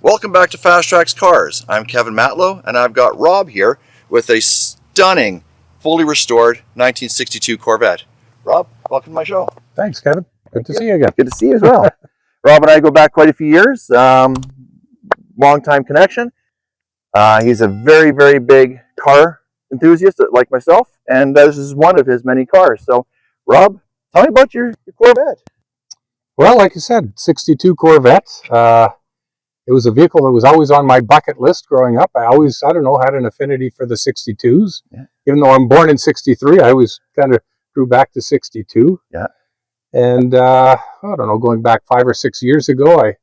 Welcome back to FasTrax Cars. I'm Kevin Matlo, and I've got Rob here with a stunning, fully restored 1962 Corvette. Rob, welcome to my show. Thanks, Kevin. Good to see you again. Good to see you as well. Rob and I go back quite a few years, long time connection. He's a very, very big car enthusiast like myself, and this is one of his many cars. So, Rob, tell me about your Corvette. Well, like you said, 62 Corvette. It was a vehicle that was always on my bucket list growing up. I don't know, had an affinity for the 62s. Yeah. Even though I'm born in 63, I always kind of grew back to 62. Yeah. And I don't know, going back 5 or 6 years ago, I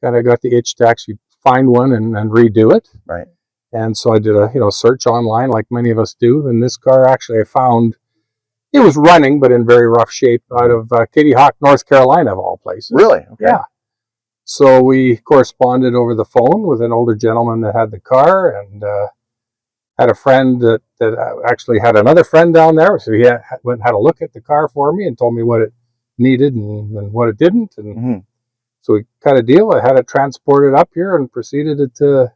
kind of got the itch to actually find one and redo it. Right. And so I did a search online like many of us do. And this car actually I found, it was running, but in very rough shape out of Kitty Hawk, North Carolina, of all places. Really? Okay. Yeah. So we corresponded over the phone with an older gentleman that had the car, and had a friend that actually had another friend down there. So he went and had a look at the car for me and told me what it needed and what it didn't. And so we cut a deal. I had it transported up here and proceeded to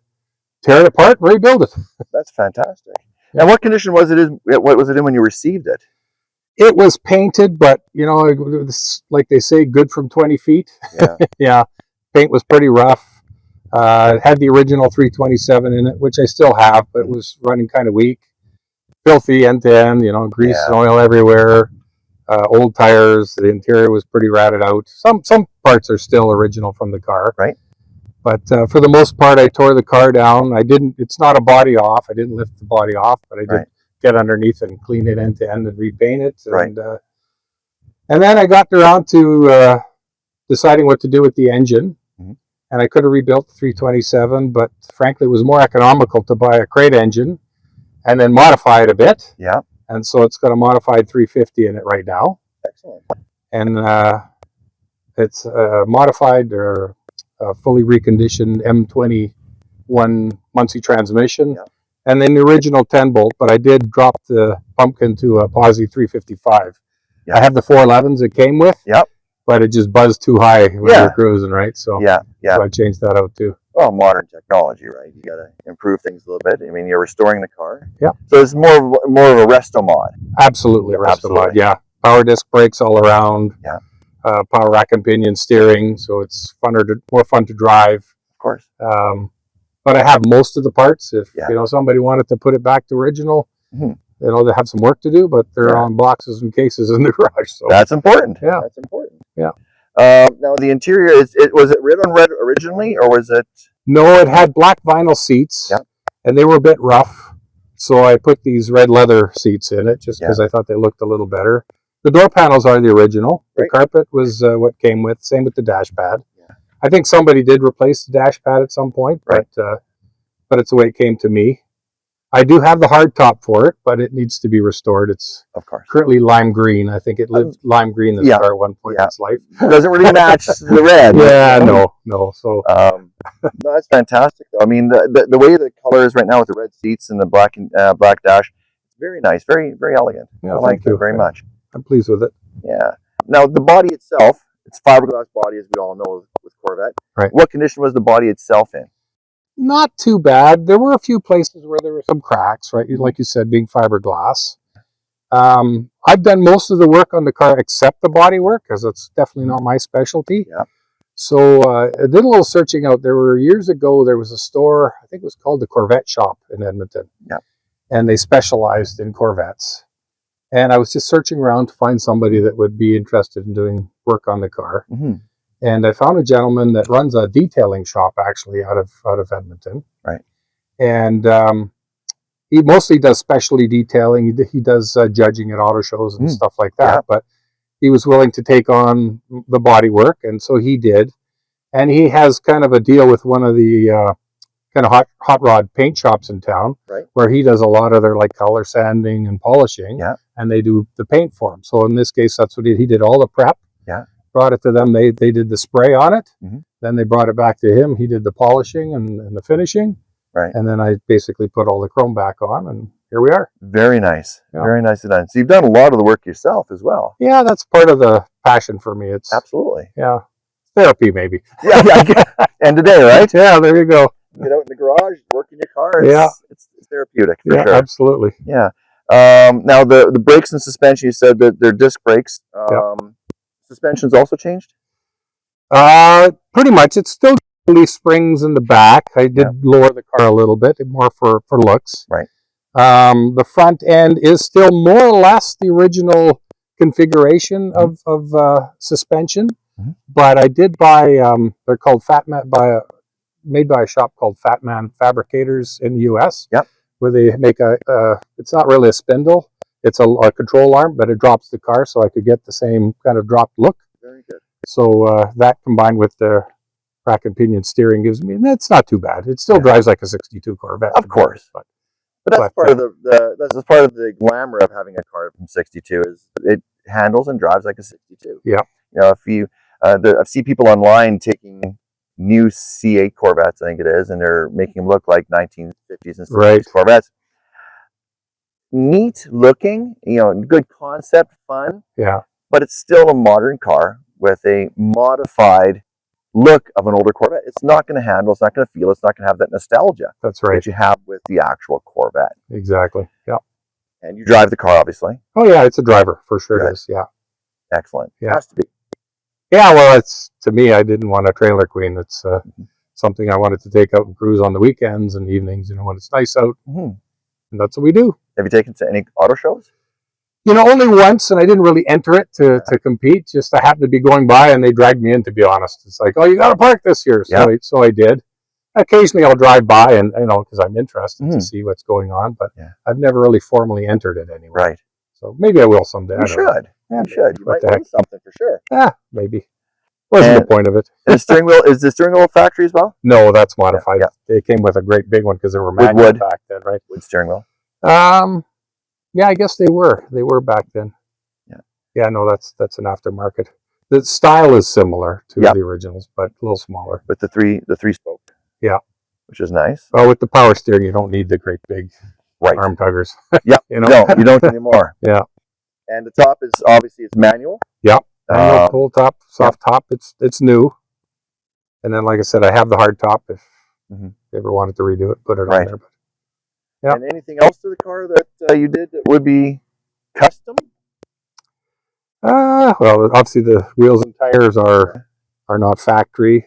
tear it apart and rebuild it. That's fantastic. Yeah. And what condition was it in? What was it in when you received it? It was painted, but it was, like they say, good from 20 feet. Yeah. Yeah. Paint was pretty rough. It had the original 327 in it, which I still have, but it was running kind of weak. Filthy end to end, grease and oil everywhere. Old tires. The interior was pretty ratted out. Some parts are still original from the car. Right. But for the most part, I tore the car down. It's not a body off. I didn't lift the body off, but I did get underneath it and clean it end to end and repaint it. And then I got around to deciding what to do with the engine. And I could have rebuilt the 327, but frankly, it was more economical to buy a crate engine and then modify it a bit. Yeah. And so it's got a modified 350 in it right now. Excellent. And it's modified or fully reconditioned M21 Muncie transmission. Yeah. And then the original 10-bolt, but I did drop the pumpkin to a Posi 355. Yeah. I have the 411s it came with. Yep. But it just buzzed too high when you're cruising, right? So so I changed that out too. Well, modern technology, right? You got to improve things a little bit. I mean, you're restoring the car. Yeah. So it's more of a resto mod. Absolutely, resto mod. Yeah. Power disc brakes all around. Yeah. Power rack and pinion steering, so it's more fun to drive. Of course. But I have most of the parts. If somebody wanted to put it back to original. They have some work to do, but they're on boxes and cases in the garage. So that's important. Yeah, that's important. Yeah. Now the interior was it red on red originally, or was it? No, it had black vinyl seats. Yeah. And they were a bit rough, so I put these red leather seats in it just because I thought they looked a little better. The door panels are the original. The carpet was what came with. Same with the dash pad. Yeah. I think somebody did replace the dash pad at some point, but it's the way it came to me. I do have the hard top for it, but it needs to be restored. It's currently lime green. I think it lived lime green this car at one point in its life. It doesn't really match the red. Yeah, no. So no, that's fantastic. I mean, the way the color is right now with the red seats and the black dash, it's very nice, very very elegant. Yeah, I like it very much. I'm pleased with it. Yeah. Now the body itself, it's fiberglass body, as we all know with Corvette. Right. What condition was the body itself in? Not too bad. There were a few places where there were some cracks, right? Like you said, being fiberglass. I've done most of the work on the car except the body work, because it's definitely not my specialty. Yeah. So I did a little searching out. Years ago, there was a store, I think it was called the Corvette Shop in Edmonton. Yeah. And they specialized in Corvettes. And I was just searching around to find somebody that would be interested in doing work on the car. And I found a gentleman that runs a detailing shop actually out of Edmonton. Right. And he mostly does specialty detailing. He does judging at auto shows and stuff like that. Yeah. But he was willing to take on the body work, and so he did. And he has kind of a deal with one of the kind of hot rod paint shops in town, where he does a lot of their like color sanding and polishing. Yeah. And they do the paint for him. So in this case, that's what he did all the prep. Yeah. Brought it to them. They did the spray on it. Then they brought it back to him. He did the polishing and the finishing. Right. And then I basically put all the chrome back on, and here we are. Very nice. Yeah. Very nicely done. So you've done a lot of the work yourself as well. Yeah, that's part of the passion for me. It's absolutely. Yeah. therapy, maybe. Yeah, end of day, right? Yeah, there you go. Get out in the garage, work in your car. It's therapeutic for sure. Absolutely. Yeah. Now the brakes and suspension, you said that they're disc brakes. Suspension's also changed? Pretty much. It's still leaf springs in the back. I did lower the car a little bit, more for looks. Right. The front end is still more or less the original configuration of suspension, but I did buy, they're called made by a shop called Fat Man Fabricators in the US. Yep. Where they make it's not really a spindle, it's a control arm, but it drops the car, so I could get the same kind of dropped look. Very good. So that combined with the rack and pinion steering gives me, and that's not too bad. It still drives like a 62 Corvette. Of course. But that's part of that's part of the glamour of having a car from 62 is it handles and drives like a 62. Yeah. You know, if you I've seen people online taking new C8 Corvettes, I think it is, and they're making them look like 1950s and 60s Corvettes. Neat looking, you know, good concept, fun. Yeah. But it's still a modern car with a modified look of an older Corvette. It's not going to handle, it's not going to feel, it's not going to have that nostalgia. That's right. That you have with the actual Corvette. Exactly. Yeah. And you drive the car, obviously. Oh yeah, it's a driver for sure. It is. Yeah. Excellent. Yeah. It has to be. Yeah. Well, it's, to me, I didn't want a trailer queen. It's something I wanted to take out and cruise on the weekends and evenings. You know, when it's nice out, and that's what we do. Have you taken to any auto shows? You know, only once, and I didn't really enter it to compete. Just I happened to be going by, and they dragged me in. To be honest, it's like, oh, you got to park this year. So I did. Occasionally, I'll drive by, and you know, because I'm interested to see what's going on. But I've never really formally entered it anyway. Right. So maybe I will someday. You should. Yeah, you should. You might win something for sure. Yeah, maybe. Wasn't the point of it. And the steering wheel, is the steering wheel factory as well? No, that's modified. Yeah. It came with a great big one because they were manual back then, right? Wood steering wheel. Yeah, I guess they were. They were back then. Yeah. Yeah, no, that's an aftermarket. The style is similar to the originals, but a little smaller. With the three spoke. Yeah. Which is nice. Well, with the power steering, you don't need the great big arm tuggers. Yeah. You know? No, you don't anymore. Yeah. And the top is obviously it's manual. Yeah. Manual, pull top, soft top. It's new. And then, like I said, I have the hard top. If you ever wanted to redo it, put it on there. But, yeah. And anything else to the car that you did that would be custom? Well, obviously the wheels and tires are not factory.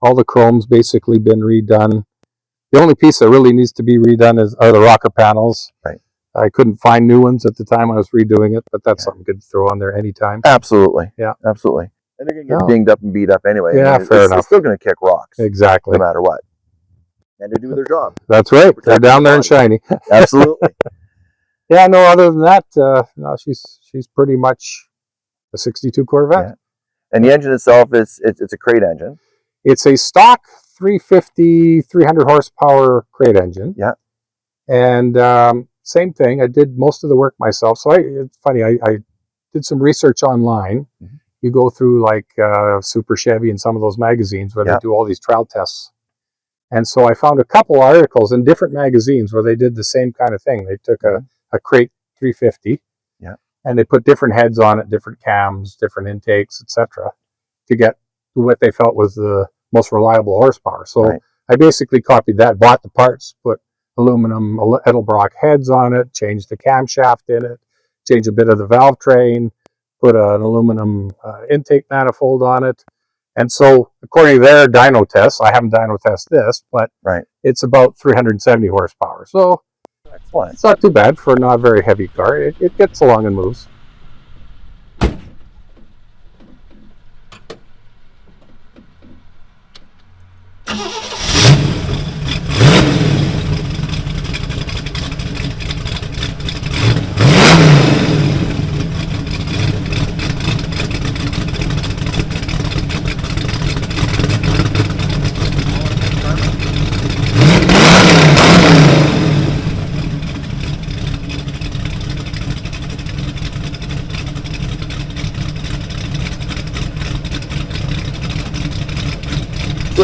All the chrome's basically been redone. The only piece that really needs to be redone are the rocker panels. Right. I couldn't find new ones at the time I was redoing it, but that's something good to throw on there anytime. Absolutely. Yeah. Absolutely. And they're going to get dinged up and beat up anyway. Yeah, fair enough. It's still going to kick rocks. Exactly. No matter what. And they do their job. That's right. They're down there and shiny. Absolutely. Yeah, no, other than that, no, she's pretty much a 62 Corvette. Yeah. And the engine itself it's a crate engine. It's a stock 350, 300 horsepower crate engine. Yeah. And same thing. I did most of the work myself. So it's funny. I did some research online. You go through like Super Chevy and some of those magazines where they do all these trial tests. And so I found a couple articles in different magazines where they did the same kind of thing. They took a crate 350 and they put different heads on it, different cams, different intakes, etc., to get what they felt was the most reliable horsepower. So I basically copied that, bought the parts, put aluminum Edelbrock heads on it, changed the camshaft in it, changed a bit of the valve train, put an aluminum intake manifold on it. And so, according to their dyno tests, I haven't dyno tested this, but it's about 370 horsepower. So, it's not too bad for a not very heavy car. It gets along and moves.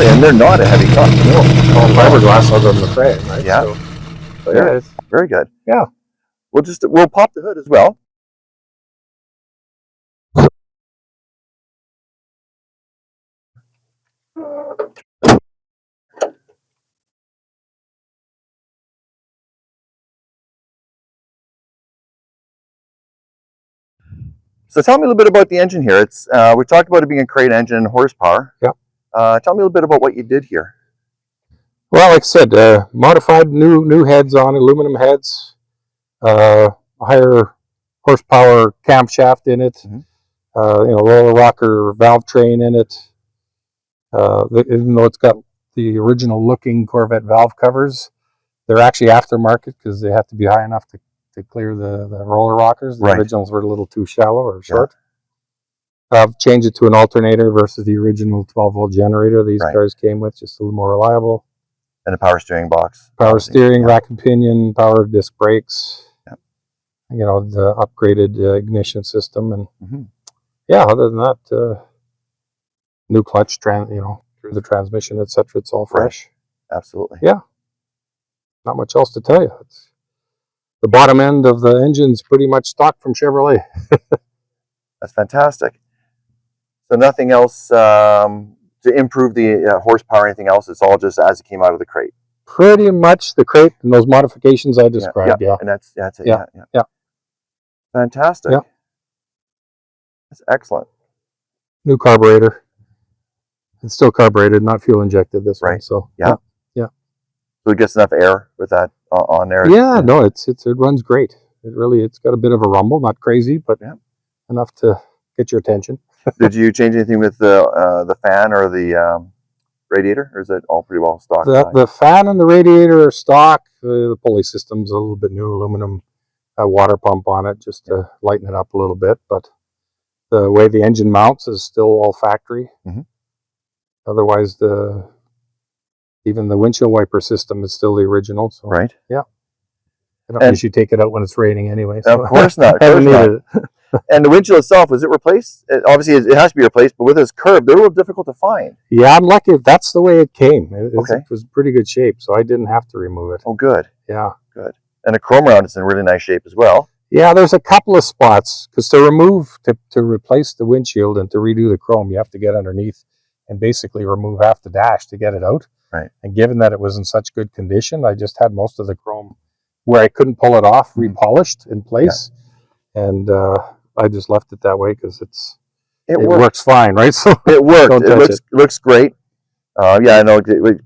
And they're not a heavy car. No, all fiberglass other than the frame, right? Yeah. So yeah, it's very good. Yeah. We'll pop the hood as well. So tell me a little bit about the engine here. It's we talked about it being a crate engine and horsepower. Yep. Tell me a little bit about what you did here. Well, like I said, modified new heads on it, aluminum heads, higher horsepower camshaft in it, roller rocker valve train in it. Even though it's got the original looking Corvette valve covers, they're actually aftermarket because they have to be high enough to clear the roller rockers. The originals were a little too shallow or short. I've changed it to an alternator versus the original 12-volt generator these cars came with, just a little more reliable. And a power steering box. Power steering, rack and pinion, power disc brakes. You know, the upgraded ignition system, and yeah, other than that, new clutch, through the transmission, etc. It's all fresh. Absolutely. Yeah. Not much else to tell you. The bottom end of the engine's pretty much stock from Chevrolet. That's fantastic. So nothing else to improve the horsepower or anything else? It's all just as it came out of the crate? Pretty much the crate and those modifications I described, yeah. And that's it, yeah. Fantastic. Yeah. That's excellent. New carburetor. It's still carbureted, not fuel injected, this one. So, yeah. So it gets enough air with that on there? Yeah, no, it runs great. It's got a bit of a rumble, not crazy, but enough to get your attention. Did you change anything with the fan or the radiator, or is it all pretty well stock? The fan and the radiator are stock. The pulley system's a little bit new, aluminum water pump on it just to lighten it up a little bit, but the way the engine mounts is still all factory. Otherwise, even the windshield wiper system is still the original. So, yeah. I don't usually take it out when it's raining anyway. So of course not. Of course not. And the windshield itself, was it replaced? Obviously, it has to be replaced, but with this curve, they're a little difficult to find. Yeah, I'm lucky. That's the way it came. It was pretty good shape, so I didn't have to remove it. Oh, good. Yeah. Good. And the chrome around it's in really nice shape as well. Yeah, there's a couple of spots, because to replace the windshield and to redo the chrome, you have to get underneath and basically remove half the dash to get it out. Right. And given that it was in such good condition, I just had most of the chrome where I couldn't pull it off repolished in place. Yeah. And I just left it that way because it works fine, right? So it worked. It looks great. Yeah, I know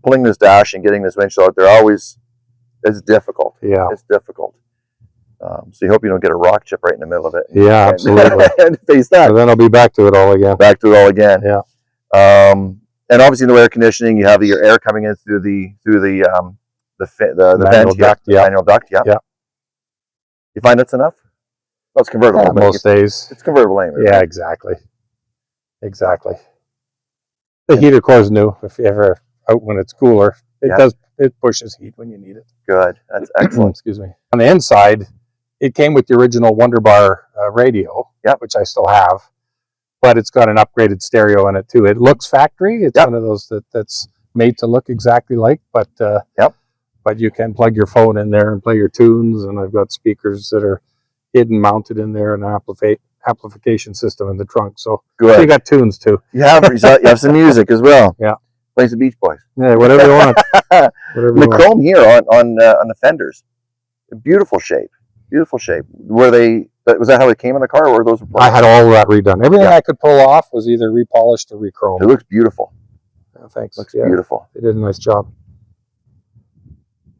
pulling this dash and getting this windshield out there it's difficult. Yeah. It's difficult. So you hope you don't get a rock chip right in the middle of it. Yeah, absolutely. And face that. And then I'll be back to it all again. Yeah. And obviously no air conditioning. You have your air coming in through the manual duct. Yeah. Manual duct. Yeah. Yeah. You find that's enough? Well, it's convertible. Yeah, most days. It's convertible anyway. Yeah, exactly. Exactly. The heater core is new. If you ever out when it's cooler, it pushes heat when you need it. Good. That's excellent. Excuse me. On the inside, it came with the original Wonderbar radio, which I still have, but it's got an upgraded stereo in it too. It looks factory. It's one of those that's made to look exactly like, but you can plug your phone in there and play your tunes, and I've got speakers that are hidden mounted in there, and an amplification system in the trunk. So you got tunes too. You have some music as well. Yeah. Play some Beach Boys. Yeah, whatever you want. The chrome here on the fenders, beautiful shape. Beautiful shape. Was that how it came in the car, or were those replaced? I had all of that redone. Everything I could pull off was either repolished or re-chromed. It looks beautiful. Oh, thanks. Looks beautiful. They did a nice job.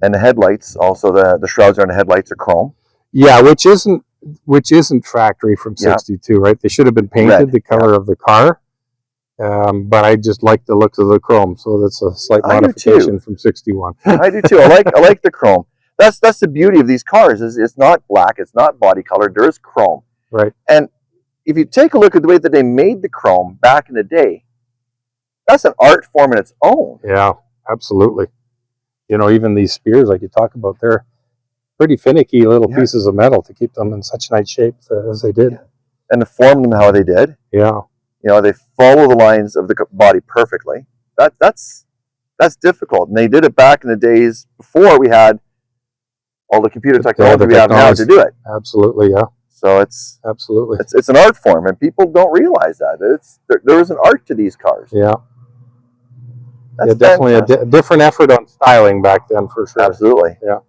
And the headlights, also the shrouds on the headlights are chrome. Yeah, which isn't factory from '62, right? They should have been painted the color of the car. But I just like the look of the chrome, so that's a slight modification from '61. I do too. I like the chrome. That's the beauty of these cars. Is it's not black, it's not body colored. There is chrome. Right. And if you take a look at the way that they made the chrome back in the day, that's an art form in its own. Yeah, absolutely. You know, even these spears, like you talk about, they're pretty finicky little pieces of metal to keep them in such nice shape as they did. And to form them how they did. Yeah. You know, they follow the lines of the body perfectly. That's difficult. And they did it back in the days before we had all the computer technology we have now to do it. Absolutely, yeah. So it's an art form, and people don't realize that. There is an art to these cars. Yeah. That's definitely a different effort on styling back then, for sure. Absolutely. Yeah.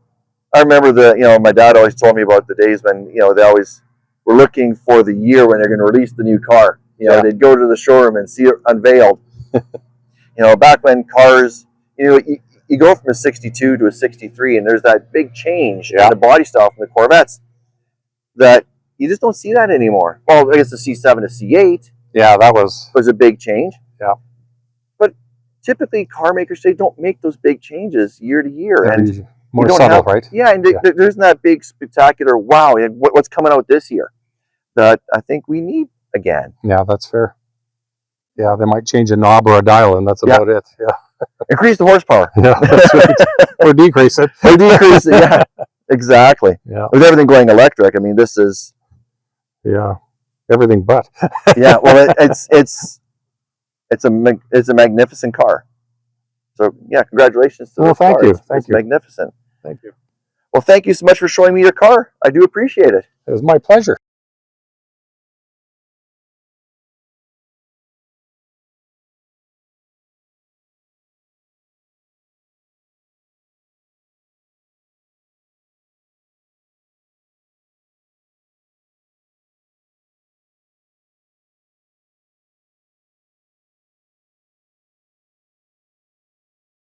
I remember my dad always told me about the days when, they always were looking for the year when they're going to release the new car. They'd go to the showroom and see it unveiled. Back when cars, you go from a 62 to a 63, and there's that big change in the body style from the Corvettes that you just don't see that anymore. Well, I guess the C7 to C8. Yeah, that was a big change. Yeah. But typically, car makers today don't make those big changes year to year, and more subtle, right? Yeah, and there isn't that big spectacular wow. What's coming out this year that I think we need again. Yeah, that's fair. Yeah, they might change a knob or a dial, and that's about it. Yeah. Increase the horsepower. Yeah, that's right. Or decrease it. Or decrease it, yeah. Exactly. Yeah. With everything going electric, I mean, this is... Yeah, everything but. Yeah, well, it's a magnificent car. So, yeah, congratulations to the car. Thank you. Magnificent. Thank you. Well, thank you so much for showing me your car. I do appreciate it. It was my pleasure.